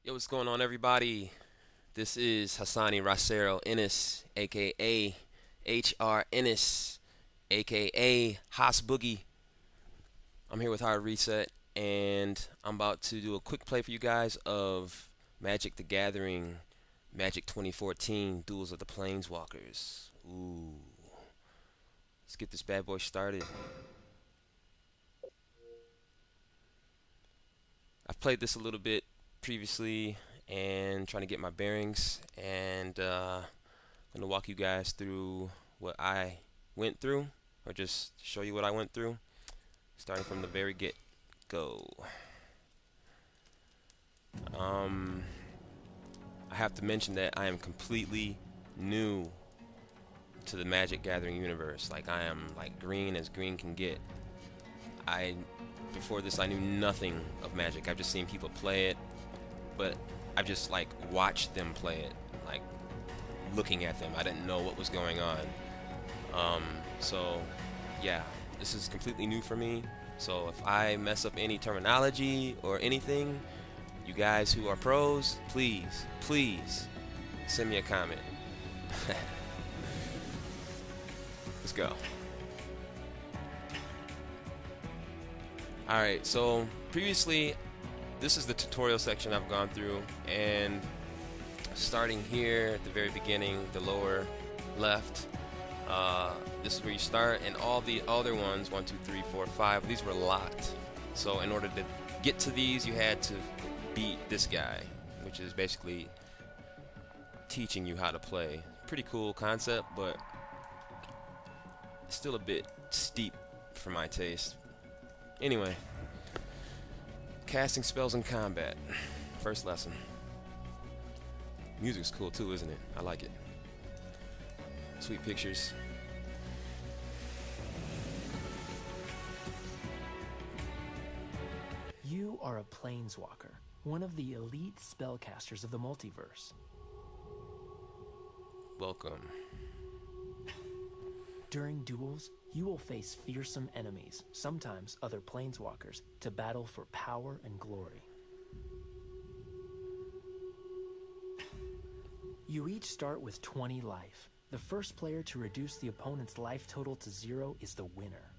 Yo, what's going on, everybody? This is Hassani Racero Ennis, aka HR Ennis, aka Haas Boogie. I'm here with Hard Reset, and I'm about to do a quick play for you guys of Magic the Gathering, Magic 2014 Duels of the Planeswalkers. Ooh. Let's get this bad boy started. I've played this a little bit previously and trying to get my bearings, and I'm gonna walk you guys through what I went through, or just show you what I went through, starting from the very get go. Um, I have to mention that I am completely new to the Magic Gathering universe. Like, I am like green as green can get. I Before this, I knew nothing of Magic. I've just seen people play it, but I've just like watched them play it, like looking at them. I didn't know what was going on. So yeah, this is completely new for me. So if I mess up any terminology or anything, you guys who are pros, please send me a comment. Let's go. Alright, so previously, this is the tutorial section I've gone through, and starting here at the very beginning, the lower left, this is where you start, and all the other ones, 1, 2, 3, 4, 5, these were locked. So in order to get to these, you had to beat this guy, which is basically teaching you how to play. Pretty cool concept, but still a bit steep for my taste. Anyway, casting spells in combat. First lesson. Music's cool too, isn't it? I like it. Sweet pictures. You are a Planeswalker, one of the elite spellcasters of the multiverse. Welcome. During duels, you will face fearsome enemies, sometimes other Planeswalkers, to battle for power and glory. You each start with 20 life. The first player to reduce the opponent's life total to 0 is the winner.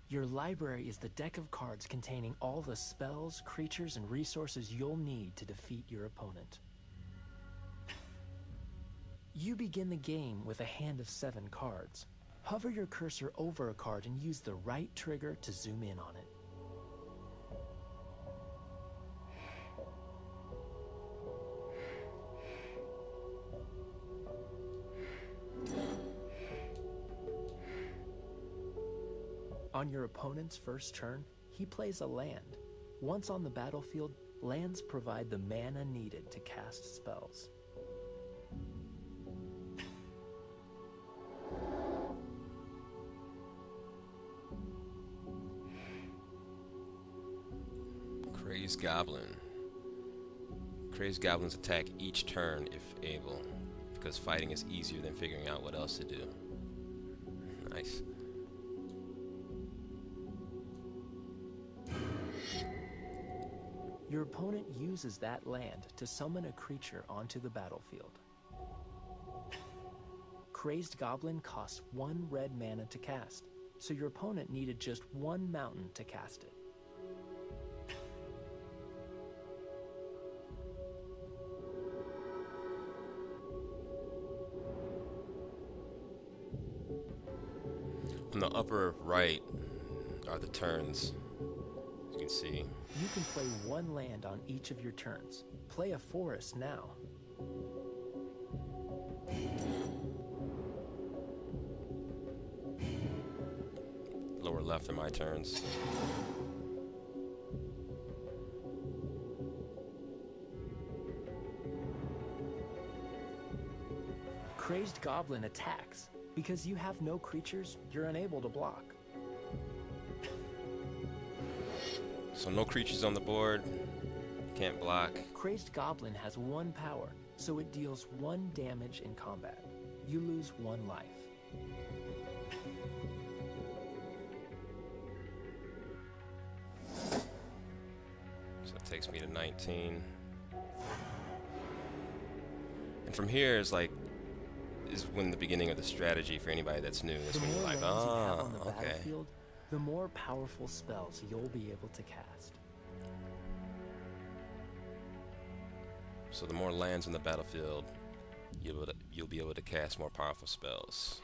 Your library is the deck of cards containing all the spells, creatures, and resources you'll need to defeat your opponent. You begin the game with a hand of 7 cards. Hover your cursor over a card and use the right trigger to zoom in on it. On your opponent's first turn, he plays a land. Once on the battlefield, lands provide the mana needed to cast spells. Crazed Goblin. Crazed Goblins attack each turn if able, because fighting is easier than figuring out what else to do. Nice. Your opponent uses that land to summon a creature onto the battlefield. Crazed Goblin costs 1 red mana to cast, so your opponent needed just 1 mountain to cast it. On the upper right are the turns, as you can see. You can play 1 land on each of your turns. Play a forest now. Lower left are my turns. Crazed Goblin attacks. Because you have no creatures, you're unable to block. So no creatures on the board, can't block. Crazed Goblin has 1 power, so it deals 1 damage in combat. You lose 1 life. takes me to 19. And from here is like when the beginning of the strategy for anybody that's new. That's when you're like, oh, okay. The more powerful spells you'll be able to cast. So the more lands in the battlefield, you'll be able to cast more powerful spells.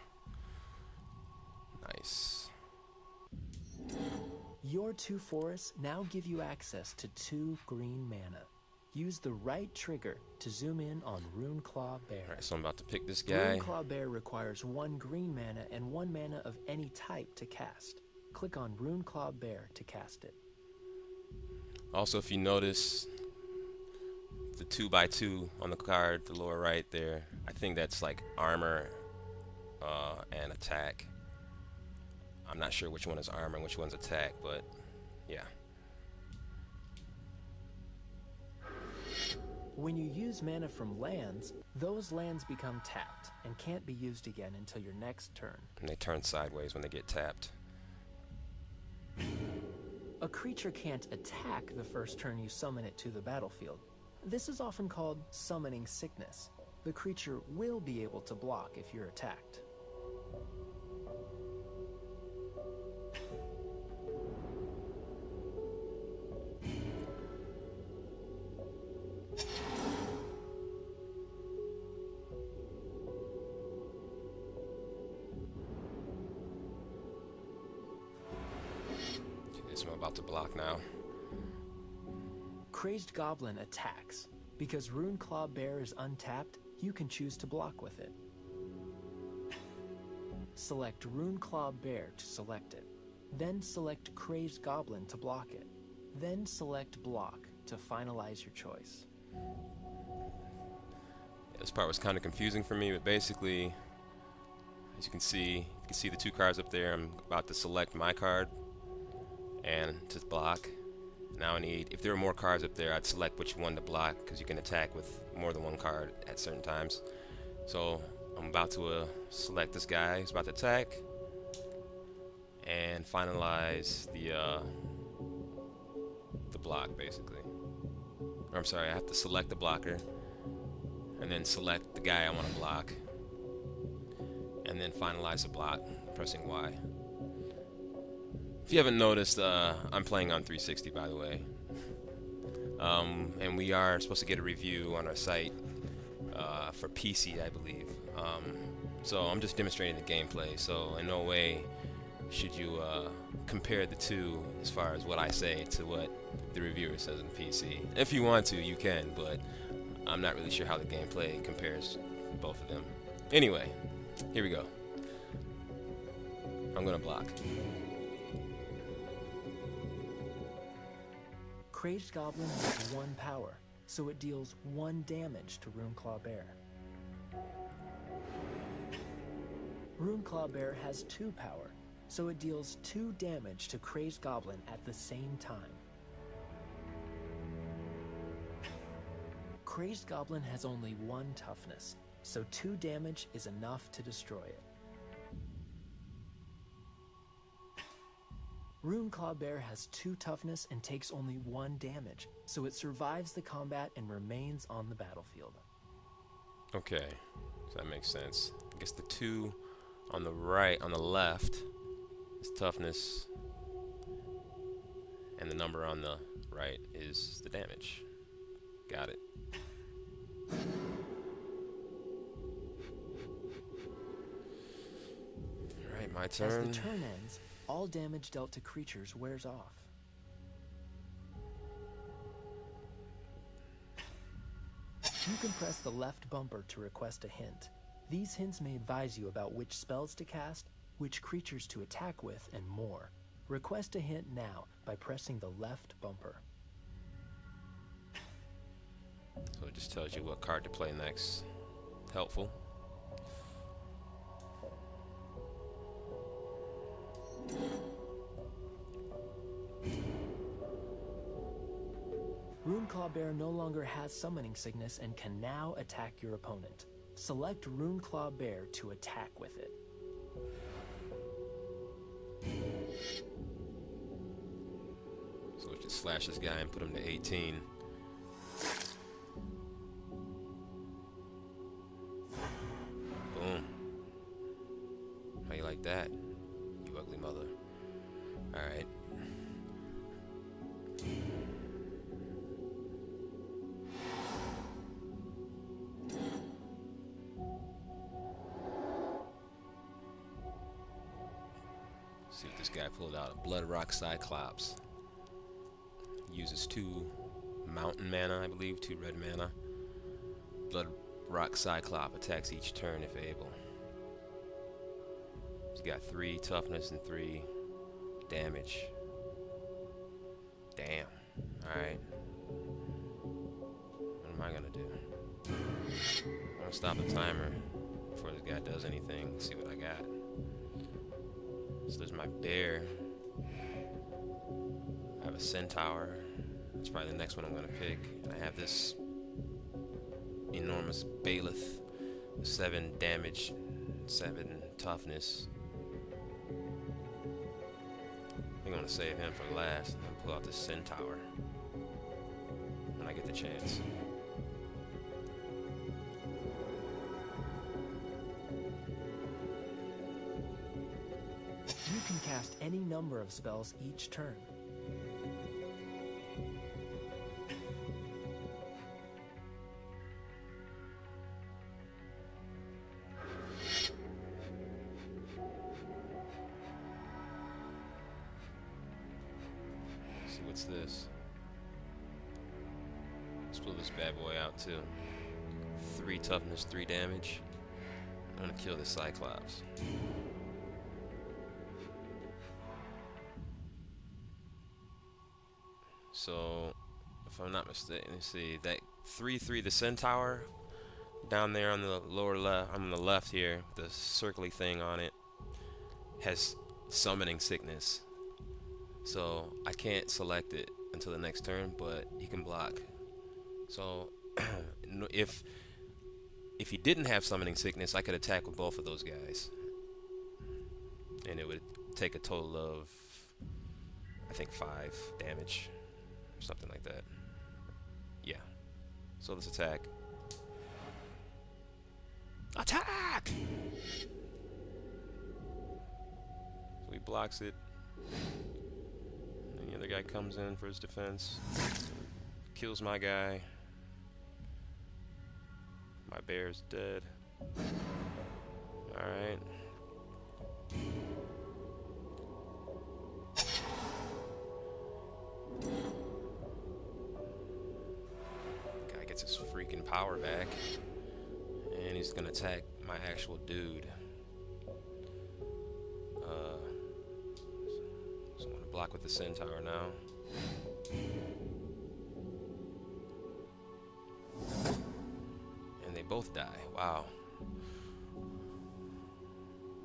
Nice. Your 2 forests now give you access to 2 green mana. Use the right trigger to zoom in on Runeclaw Bear. Alright, so I'm about to pick this guy. Runeclaw Bear requires 1 green mana and 1 mana of any type to cast. Click on Runeclaw Bear to cast it. Also, if you notice the 2x2 on the card, the lower right there, I think that's like armor and attack. I'm not sure which one is armor and which one's attack, but yeah. When you use mana from lands, those lands become tapped and can't be used again until your next turn. And they turn sideways when they get tapped. A creature can't attack the first turn you summon it to the battlefield. This is often called summoning sickness. The creature will be able to block if you're attacked. So I'm about to block now. Crazed Goblin attacks. Because Runeclaw Bear is untapped, you can choose to block with it. Select Runeclaw Bear to select it. Then select Crazed Goblin to block it. Then select Block to finalize your choice. Yeah, this part was kind of confusing for me, but basically, as you can see the 2 cards up there. I'm about to select my card and to block. Now I need, if there were more cards up there, I'd select which one to block, because you can attack with more than 1 card at certain times. So I'm about to select this guy who's about to attack and finalize the block, basically. Or I'm sorry, I have to select the blocker and then select the guy I want to block and then finalize the block pressing Y. If you haven't noticed, I'm playing on 360, by the way. And we are supposed to get a review on our site for PC, I believe. So I'm just demonstrating the gameplay, so in no way should you compare the two as far as what I say to what the reviewer says on PC. If you want to, you can, but I'm not really sure how the gameplay compares both of them. Anyway, here we go. I'm gonna block. Crazed Goblin has 1 power, so it deals 1 damage to Runeclaw Bear. Runeclaw Bear has 2 power, so it deals 2 damage to Crazed Goblin at the same time. Crazed Goblin has only 1 toughness, so 2 damage is enough to destroy it. Runeclaw Bear has 2 toughness and takes only 1 damage, so it survives the combat and remains on the battlefield. Okay, so that makes sense. I guess the 2 on the right, on the left, is toughness, and the number on the right is the damage. Got it. Alright, my turn. As the turn ends, all damage dealt to creatures wears off. You can press the left bumper to request a hint. These hints may advise you about which spells to cast, which creatures to attack with, and more. Request a hint now by pressing the left bumper. So it just tells you what card to play next. Helpful. Runeclaw Bear no longer has summoning sickness and can now attack your opponent. Select Runeclaw Bear to attack with it. So it slash this guy and put him to 18. Boom. How you like that, you ugly mother? Alright. See what this guy pulled out. A Blood Rock Cyclops. Uses 2 mountain mana, I believe, 2 red mana. Blood Rock Cyclops attacks each turn if able. He's got 3 toughness and 3 damage. Damn. Alright. What am I gonna do? I'm gonna stop the timer before this guy does anything. See what I got. So there's my bear. I have a centaur. That's probably the next one I'm gonna pick. I have this enormous Bailiff with 7 damage, 7 toughness. I think I'm gonna save him for last and pull out the centaur when I get the chance. You can cast any number of spells each turn. See what's this? Let's pull this bad boy out too. 3 toughness, 3 damage. I'm gonna kill the Cyclops. So, if I'm not mistaken, let's see, that 3/3, the centaur, down there on the lower left, on the left here, the circly thing on it, has summoning sickness. So, I can't select it until the next turn, but he can block. So, if he didn't have summoning sickness, I could attack with both of those guys. And it would take a total of, I think, 5 damage. Something like that. Yeah. So let's attack. Attack! So he blocks it. And the other guy comes in for his defense. Kills my guy. My bear's dead. Alright. Gets his freaking power back, and he's gonna attack my actual dude. So I'm gonna block with the centaur now. And they both die. Wow.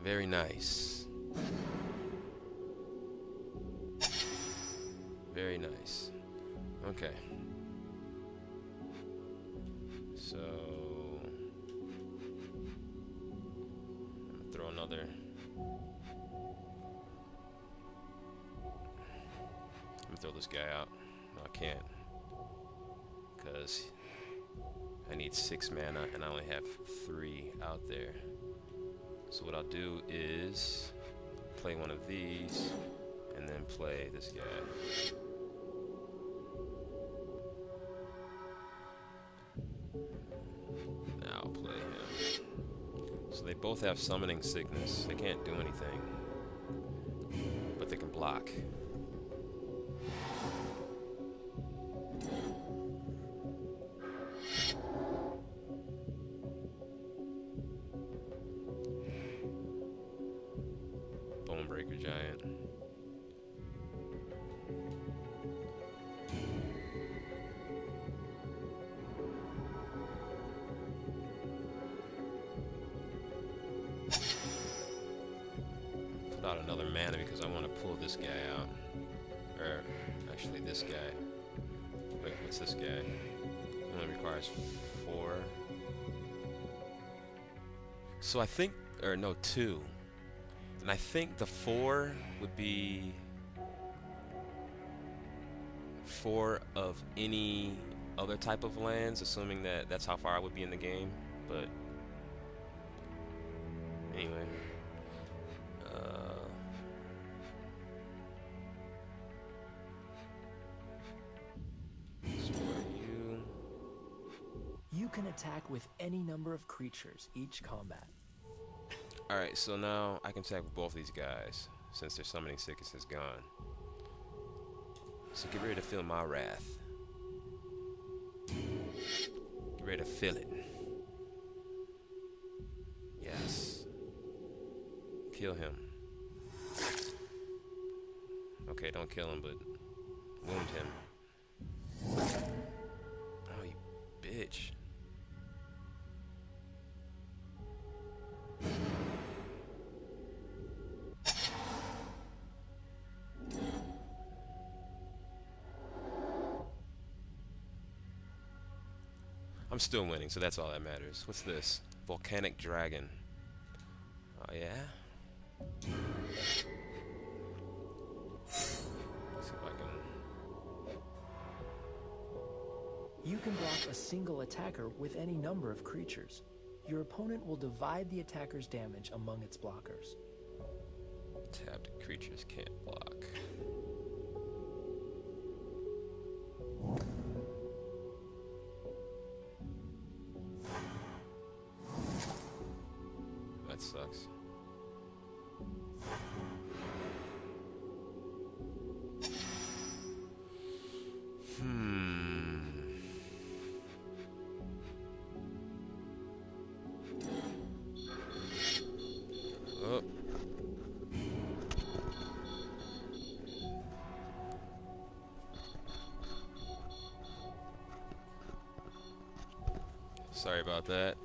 Very nice. Very nice. Okay. So, I'm gonna throw another. I'm gonna throw this guy out. No, I can't. Because I need 6 mana and I only have 3 out there. So what I'll do is play one of these and then play this guy. Now I'll play him. So they both have summoning sickness. They can't do anything, but they can block. Bonebreaker Giant. Put out another mana because I want to pull this guy out. Or, actually this guy. Wait, what's this guy? Only requires 4. So I think, or no, 2. And I think the 4 would be 4 of any other type of lands, assuming that that's how far I would be in the game. But anyway, You can attack with any number of creatures each combat. Alright, so now I can attack with both these guys, since their summoning sickness is gone. So get ready to feel my wrath. Get ready to feel it. Yes. Kill him. Okay, don't kill him, but wound him. Oh, you bitch. I'm still winning, so that's all that matters. What's this? Volcanic Dragon. Oh, yeah? Let's see if I can... You can block a single attacker with any number of creatures. Your opponent will divide the attacker's damage among its blockers. Tapped creatures can't block. That sucks. Oh. Sorry about that.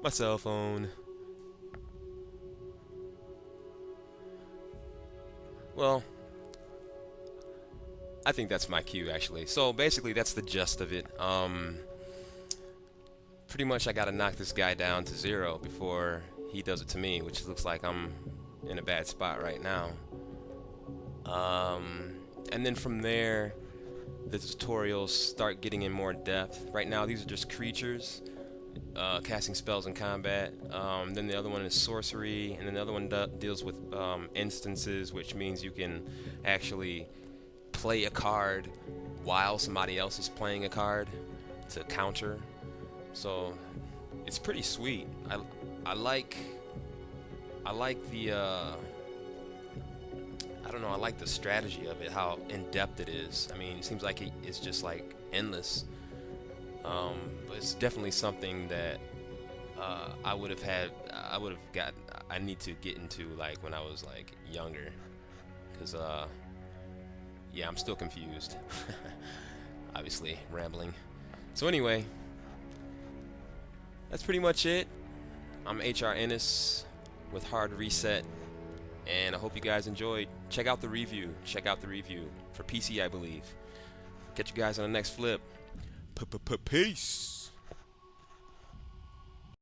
My cell phone. Well, I think that's my cue actually. So basically that's the gist of it. Pretty much I gotta knock this guy down to 0 before he does it to me, which looks like I'm in a bad spot right now. And then from there the tutorials start getting in more depth. Right now these are just creatures casting spells in combat. Then the other one is sorcery, and then the other one deals with instances, which means you can actually play a card while somebody else is playing a card to counter. So it's pretty sweet. I like the I don't know, I like the strategy of it, how in-depth it is. I mean, it seems like it's just like endless. But it's definitely something that I need to get into like when I was like younger, because yeah, I'm still confused. Obviously rambling. So anyway, that's pretty much it. I'm HR Ennis with Hard Reset, and I hope you guys enjoyed. Check out the review for PC, I believe. Catch you guys on the next flip. Peace.